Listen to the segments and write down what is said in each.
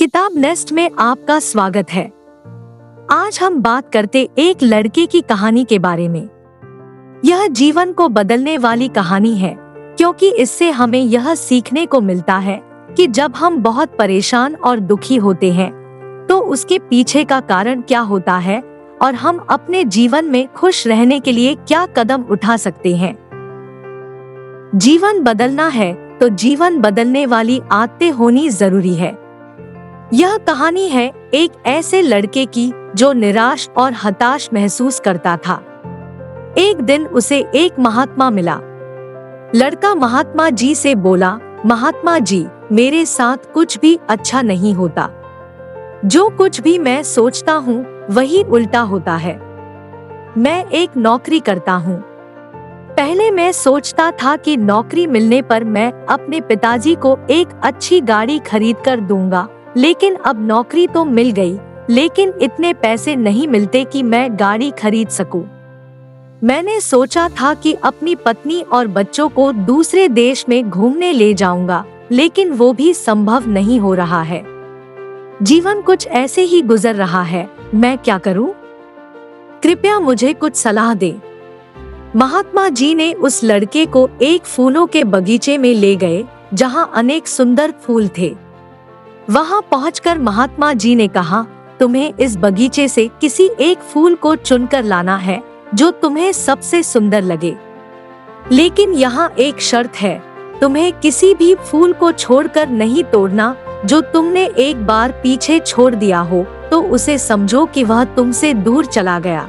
किताब नेस्ट में आपका स्वागत है। आज हम बात करते एक लड़के की कहानी के बारे में। यह जीवन को बदलने वाली कहानी है, क्योंकि इससे हमें यह सीखने को मिलता है कि जब हम बहुत परेशान और दुखी होते हैं तो उसके पीछे का कारण क्या होता है और हम अपने जीवन में खुश रहने के लिए क्या कदम उठा सकते हैं। जीवन बदलना है तो जीवन बदलने वाली आदतें होनी जरूरी है। यह कहानी है एक ऐसे लड़के की जो निराश और हताश महसूस करता था। एक दिन उसे एक महात्मा मिला। लड़का महात्मा जी से बोला, महात्मा जी, मेरे साथ कुछ भी अच्छा नहीं होता। जो कुछ भी मैं सोचता हूँ वही उल्टा होता है। मैं एक नौकरी करता हूँ। पहले मैं सोचता था कि नौकरी मिलने पर मैं अपने पिताजी को एक अच्छी गाड़ी खरीद कर दूंगा, लेकिन अब नौकरी तो मिल गई, लेकिन इतने पैसे नहीं मिलते कि मैं गाड़ी खरीद सकूं। मैंने सोचा था कि अपनी पत्नी और बच्चों को दूसरे देश में घूमने ले जाऊंगा, लेकिन वो भी संभव नहीं हो रहा है। जीवन कुछ ऐसे ही गुजर रहा है, मैं क्या करूं? कृपया मुझे कुछ सलाह दे। महात्मा जी ने उस लड़के को एक फूलों के बगीचे में ले गए, जहां अनेक सुंदर फूल थे। वहां पहुंचकर महात्मा जी ने कहा, तुम्हें इस बगीचे से किसी एक फूल को चुनकर लाना है जो तुम्हें सबसे सुंदर लगे, लेकिन यहाँ एक शर्त है, तुम्हें किसी भी फूल को छोड़कर नहीं तोड़ना। जो तुमने एक बार पीछे छोड़ दिया हो तो उसे समझो कि वह तुमसे दूर चला गया।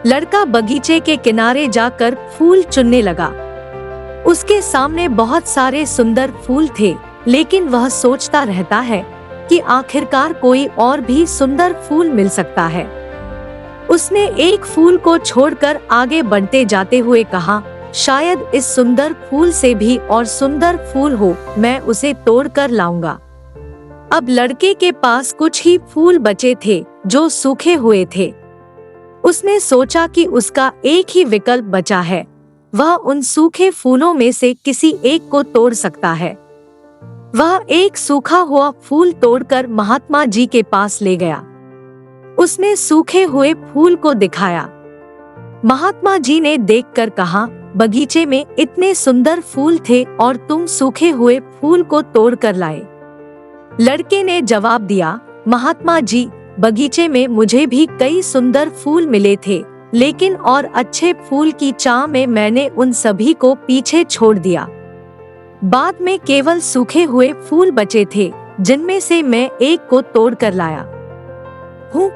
लड़का बगीचे के किनारे जाकर फूल चुनने लगा। उसके सामने बहुत सारे सुंदर फूल थे, लेकिन वह सोचता रहता है कि आखिरकार कोई और भी सुंदर फूल मिल सकता है। उसने एक फूल को छोड़कर आगे बढ़ते जाते हुए कहा, शायद इस सुंदर फूल से भी और सुंदर फूल हो, मैं उसे तोड़ कर लाऊंगा। अब लड़के के पास कुछ ही फूल बचे थे जो सूखे हुए थे। उसने सोचा कि उसका एक ही विकल्प बचा है, वह उन सूखे फूलों में से किसी एक को तोड़ सकता है। वह एक सूखा हुआ फूल तोड़कर महात्मा जी के पास ले गया। उसने सूखे हुए फूल को दिखाया। महात्मा जी ने देखकर कहा, बगीचे में इतने सुंदर फूल थे और तुम सूखे हुए फूल को तोड़कर लाए। लड़के ने जवाब दिया, महात्मा जी, बगीचे में मुझे भी कई सुंदर फूल मिले थे, लेकिन और अच्छे फूल की चाह में मैंने उन सभी को पीछे छोड़ दिया। बाद में केवल सूखे हुए फूल बचे थे, जिनमें से मैं एक को तोड़ कर लाया हूँ।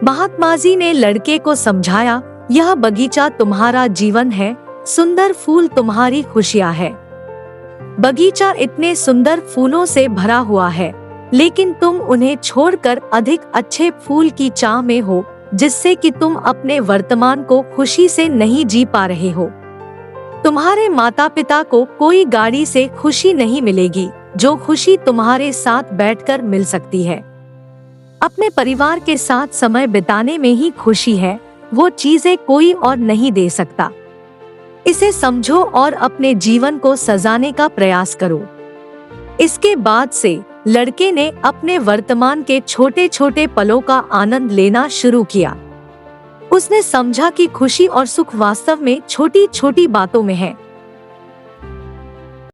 महात्मा जी ने लड़के को समझाया, यह बगीचा तुम्हारा जीवन है, सुंदर फूल तुम्हारी खुशियाँ है। बगीचा इतने सुंदर फूलों से भरा हुआ है, लेकिन तुम उन्हें छोड़कर अधिक अच्छे फूल की चाह में हो, जिससे कि तुम अपने वर्तमान को खुशी से नहीं जी पा रहे हो। तुम्हारे माता पिता को कोई गाड़ी से खुशी नहीं मिलेगी, जो खुशी तुम्हारे साथ बैठकर मिल सकती है। अपने परिवार के साथ समय बिताने में ही खुशी है, वो चीजें कोई और नहीं दे सकता। इसे समझो और अपने जीवन को सजाने का प्रयास करो। इसके बाद से लड़के ने अपने वर्तमान के छोटे छोटे पलों का आनंद लेना शुरू किया। उसने समझा कि खुशी और सुख वास्तव में छोटी छोटी बातों में है।